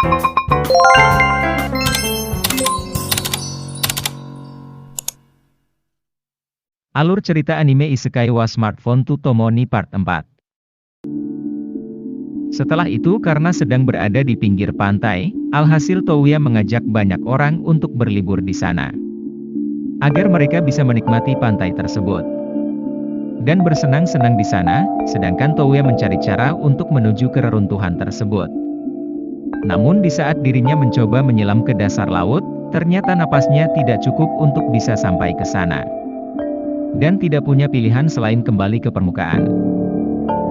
Alur cerita anime Isekai wa Smartphone to Tomoni Part 4. Setelah itu karena sedang berada di pinggir pantai, alhasil Touya mengajak banyak orang untuk berlibur di sana. Agar mereka bisa menikmati pantai tersebut. Dan bersenang-senang di sana, sedangkan Touya mencari cara untuk menuju ke reruntuhan tersebut. Namun di saat dirinya mencoba menyelam ke dasar laut, ternyata napasnya tidak cukup untuk bisa sampai ke sana. Dan tidak punya pilihan selain kembali ke permukaan.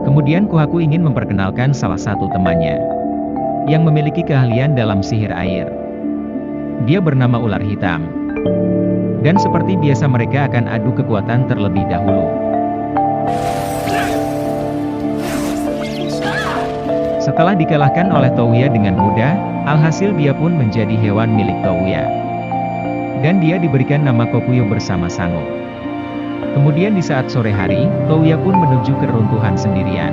Kemudian Kohaku ingin memperkenalkan salah satu temannya, yang memiliki keahlian dalam sihir air. Dia bernama Ular Hitam. Dan seperti biasa mereka akan adu kekuatan terlebih dahulu. Setelah dikalahkan oleh Touya dengan mudah, alhasil dia pun menjadi hewan milik Touya. Dan dia diberikan nama Kokuyo bersama Sango. Kemudian di saat sore hari, Touya pun menuju ke reruntuhan sendirian.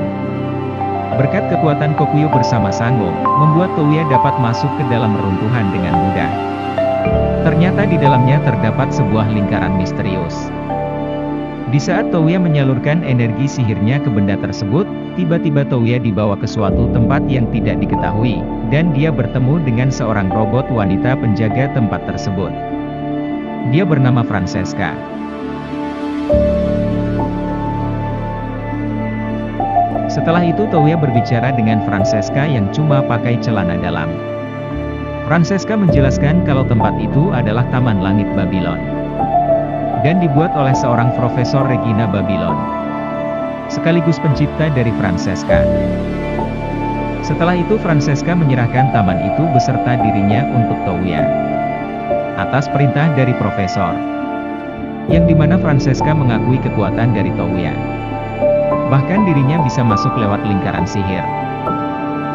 Berkat kekuatan Kokuyo bersama Sango, membuat Touya dapat masuk ke dalam reruntuhan dengan mudah. Ternyata di dalamnya terdapat sebuah lingkaran misterius. Di saat Touya menyalurkan energi sihirnya ke benda tersebut, tiba-tiba Touya dibawa ke suatu tempat yang tidak diketahui, dan dia bertemu dengan seorang robot wanita penjaga tempat tersebut. Dia bernama Francesca. Setelah itu Touya berbicara dengan Francesca yang cuma pakai celana dalam. Francesca menjelaskan kalau tempat itu adalah Taman Langit Babylon. Dan dibuat oleh seorang Profesor Regina Babylon. Sekaligus pencipta dari Francesca. Setelah itu Francesca menyerahkan taman itu beserta dirinya untuk Touya. Atas perintah dari Profesor. Yang dimana Francesca mengakui kekuatan dari Touya. Bahkan dirinya bisa masuk lewat lingkaran sihir.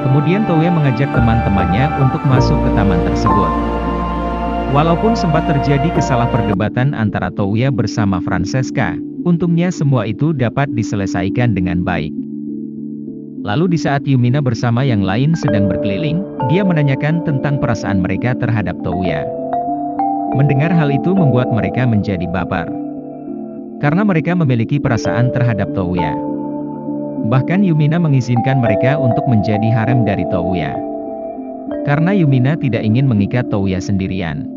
Kemudian Touya mengajak teman-temannya untuk masuk ke taman tersebut. Walaupun sempat terjadi kesalahperdebatan antara Touya bersama Francesca, untungnya semua itu dapat diselesaikan dengan baik. Lalu di saat Yumina bersama yang lain sedang berkeliling, dia menanyakan tentang perasaan mereka terhadap Touya. Mendengar hal itu membuat mereka menjadi baper. Karena mereka memiliki perasaan terhadap Touya. Bahkan Yumina mengizinkan mereka untuk menjadi harem dari Touya. Karena Yumina tidak ingin mengikat Touya sendirian.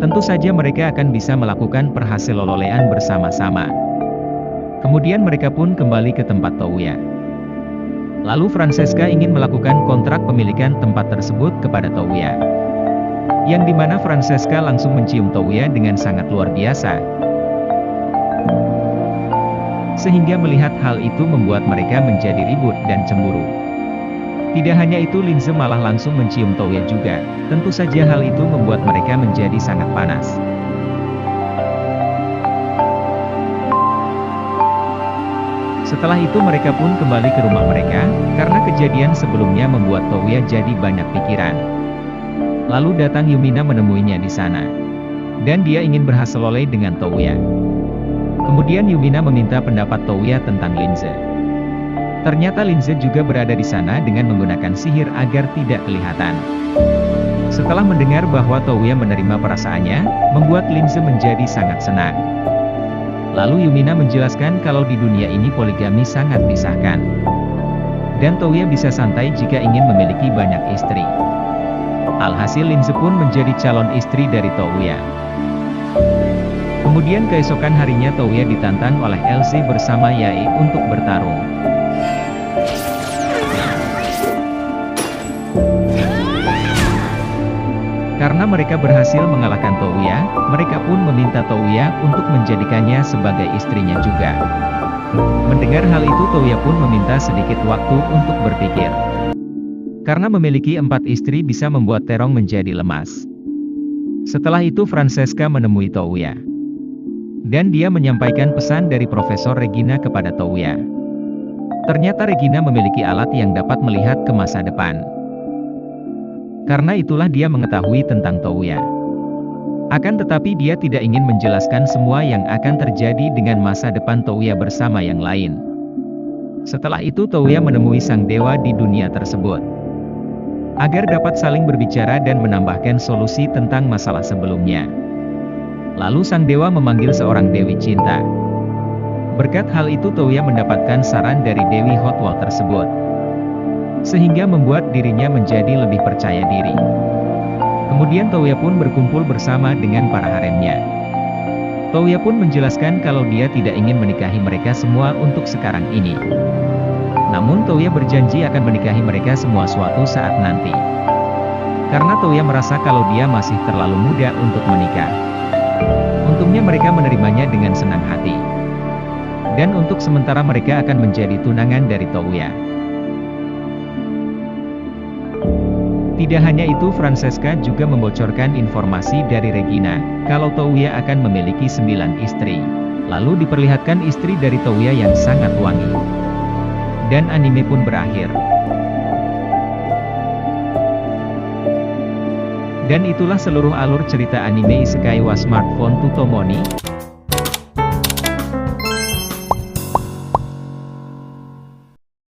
Tentu saja mereka akan bisa melakukan perhasilololean bersama-sama. Kemudian mereka pun kembali ke tempat Touya. Lalu Francesca ingin melakukan kontrak pemilikan tempat tersebut kepada Touya. Yang dimana Francesca langsung mencium Touya dengan sangat luar biasa. Sehingga melihat hal itu membuat mereka menjadi ribut dan cemburu. Tidak hanya itu, Linze malah langsung mencium Touya juga. Tentu saja hal itu membuat mereka menjadi sangat panas. Setelah itu mereka pun kembali ke rumah mereka, karena kejadian sebelumnya membuat Touya jadi banyak pikiran. Lalu datang Yumina menemuinya di sana. Dan dia ingin berhaseloleh dengan Touya. Kemudian Yumina meminta pendapat Touya tentang Linze. Ternyata Linze juga berada di sana dengan menggunakan sihir agar tidak kelihatan. Setelah mendengar bahwa Touya menerima perasaannya, membuat Linze menjadi sangat senang. Lalu Yumina menjelaskan kalau di dunia ini poligami sangat disahkan. Dan Touya bisa santai jika ingin memiliki banyak istri. Alhasil Linze pun menjadi calon istri dari Touya. Kemudian keesokan harinya Touya ditantang oleh Elsie bersama Yae untuk bertarung. Karena mereka berhasil mengalahkan Touya, mereka pun meminta Touya untuk menjadikannya sebagai istrinya juga. Mendengar hal itu Touya pun meminta sedikit waktu untuk berpikir. Karena memiliki 4 istri bisa membuat Terong menjadi lemas. Setelah itu Francesca menemui Touya. Dan dia menyampaikan pesan dari Profesor Regina kepada Touya. Ternyata Regina memiliki alat yang dapat melihat ke masa depan. Karena itulah dia mengetahui tentang Touya. Akan tetapi dia tidak ingin menjelaskan semua yang akan terjadi dengan masa depan Touya bersama yang lain. Setelah itu Touya menemui sang dewa di dunia tersebut. agar dapat saling berbicara dan menambahkan solusi tentang masalah sebelumnya. Lalu sang dewa memanggil seorang Dewi Cinta. Berkat hal itu Touya mendapatkan saran dari Dewi Hotwall tersebut, sehingga membuat dirinya menjadi lebih percaya diri. Kemudian Touya pun berkumpul bersama dengan para haremnya. Touya pun menjelaskan kalau dia tidak ingin menikahi mereka semua untuk sekarang ini. Namun Touya berjanji akan menikahi mereka semua suatu saat nanti. Karena Touya merasa kalau dia masih terlalu muda untuk menikah. Untungnya mereka menerimanya dengan senang hati. Dan untuk sementara mereka akan menjadi tunangan dari Touya. Tidak hanya itu, Francesca juga membocorkan informasi dari Regina, kalau Touya akan memiliki 9 istri. Lalu diperlihatkan istri dari Touya yang sangat wangi. Dan anime pun berakhir. Dan itulah seluruh alur cerita anime Isekai wa Smartphone to Tomono.